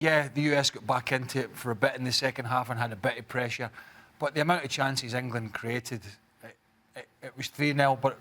Yeah, the US got back into it for a bit in the second half and had a bit of pressure. But the amount of chances England created, it was 3-0, but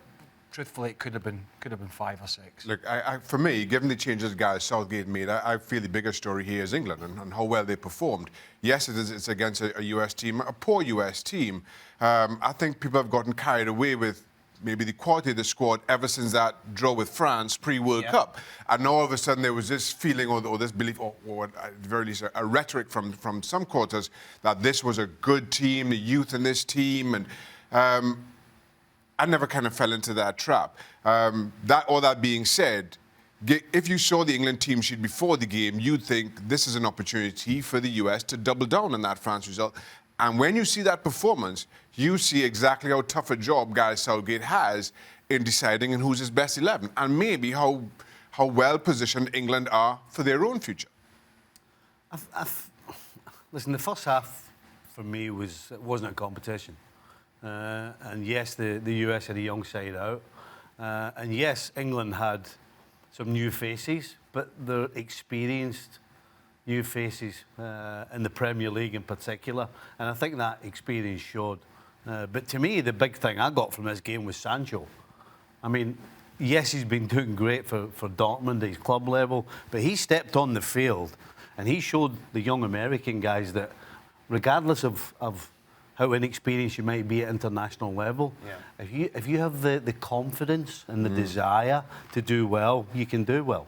truthfully, it could have been 5 or 6. Look, for me, given the changes Gareth Southgate made, I feel the bigger story here is England and how well they performed. Yes, it's against a US team, a poor US team. I think people have gotten carried away with maybe the quality of the squad ever since that draw with France pre-World Cup. And now all of a sudden there was this feeling or this belief, or at the very least a rhetoric from some quarters that this was a good team, the youth in this team, and I never kind of fell into that trap. All that being said, if you saw the England team sheet before the game, you'd think this is an opportunity for the US to double down on that France result. And when you see that performance, you see exactly how tough a job Gareth Southgate has in deciding who's his best 11, and maybe how well positioned England are for their own future. Listen, the first half for me wasn't a competition. And yes, the US had a young side out. And yes, England had some new faces, but they're experienced new faces in the Premier League in particular. And I think that experience showed. But to me, the big thing I got from this game was Sancho. I mean, yes, he's been doing great for Dortmund at his club level, but he stepped on the field and he showed the young American guys that regardless of how inexperienced you might be at international level, if you have the confidence and the desire to do well, you can do well.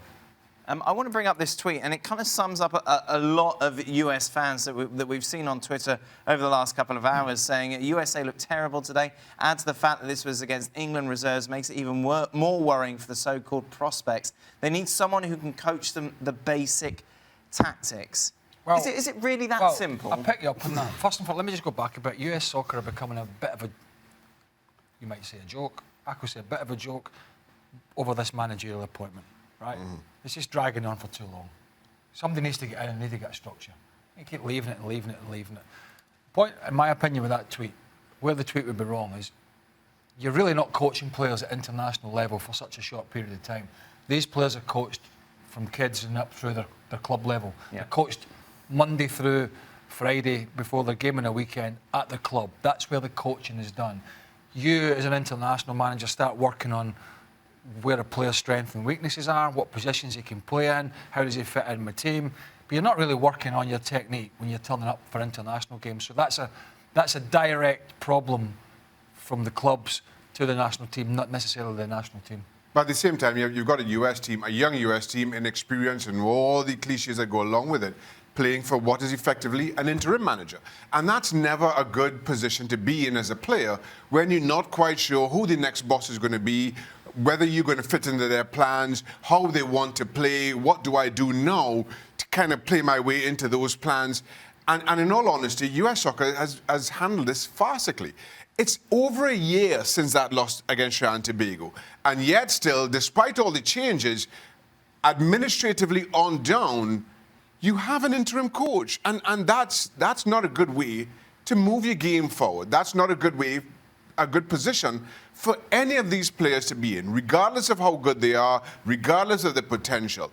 I want to bring up this tweet, and it kind of sums up a lot of US fans that we've seen on Twitter over the last couple of hours saying USA looked terrible today. Add to the fact that this was against England reserves makes it even more worrying for the so-called prospects. They need someone who can coach them the basic tactics. Well, is it really that simple? I'll pick you up on that. First and foremost, let me just go back a bit. US soccer are becoming a bit of a, you might say a joke, I could say a bit of a joke over this managerial appointment, right? It's just dragging on for too long. Somebody needs to get in and need to get a structure. You keep leaving it and leaving it and leaving it. Point, in my opinion, with that tweet, where the tweet would be wrong is you're really not coaching players at international level for such a short period of time. These players are coached from kids and up through their club level. Yeah. They're coached Monday through Friday before their game on a weekend at the club. That's where the coaching is done. You, as an international manager, start working on where a player's strengths and weaknesses are, what positions he can play in, how does he fit in with the team. But you're not really working on your technique when you're turning up for international games. So that's a direct problem from the clubs to the national team, not necessarily the national team. But at the same time, you've got a US team, a young US team, inexperienced, and all the cliches that go along with it, playing for what is effectively an interim manager. And that's never a good position to be in as a player when you're not quite sure who the next boss is going to be, whether you're going to fit into their plans, how they want to play, what do I do now to kind of play my way into those plans. And in all honesty, US soccer has handled this farcically. It's over a year since that loss against Trinidad and Tobago. And yet still, despite all the changes, administratively on down, you have an interim coach. And that's not a good way to move your game forward. That's not a good position for any of these players to be in, regardless of how good they are, regardless of the potential.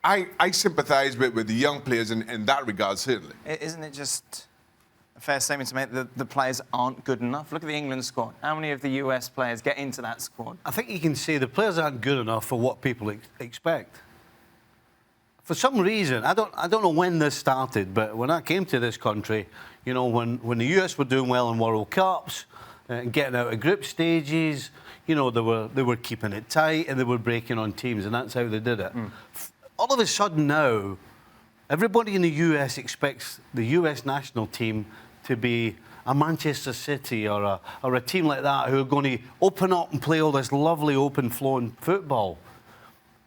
I sympathise with the young players in that regard, certainly. Isn't it just a fair statement to make that the players aren't good enough? Look at the England squad. How many of the US players get into that squad? I think you can say the players aren't good enough for what people expect. For some reason, I don't know when this started, but when I came to this country, you know, when the US were doing well in World Cups, and getting out of group stages, you know, they were keeping it tight and they were breaking on teams, and that's how they did it. All of a sudden now, everybody in the US expects the US national team to be a Manchester City or a team like that who are going to open up and play all this lovely open-flowing football.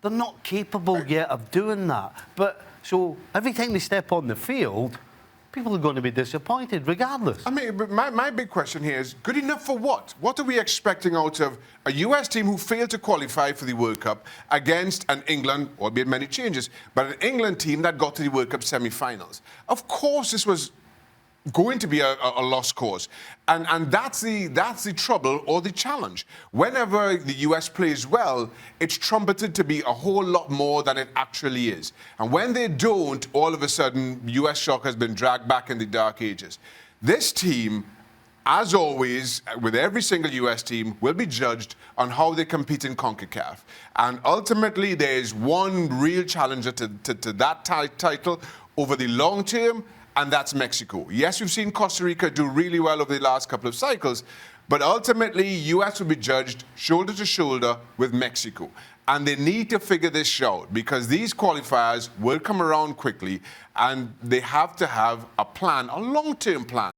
They're not capable yet of doing that. But so every time they step on the field, people are going to be disappointed regardless. I mean, my big question here is, good enough for what? What are we expecting out of a US team who failed to qualify for the World Cup against an England, albeit many changes, but an England team that got to the World Cup semi-finals? Of course this was going to be a lost cause. And that's the trouble or the challenge. Whenever the US plays well, it's trumpeted to be a whole lot more than it actually is. And when they don't, all of a sudden, US Shock has been dragged back in the dark ages. This team, as always, with every single US team, will be judged on how they compete in CONCACAF. And ultimately, there is one real challenger to that title over the long term, and that's Mexico. Yes, we've seen Costa Rica do really well over the last couple of cycles, but ultimately, US will be judged shoulder to shoulder with Mexico. And they need to figure this out because these qualifiers will come around quickly, and they have to have a plan, a long-term plan.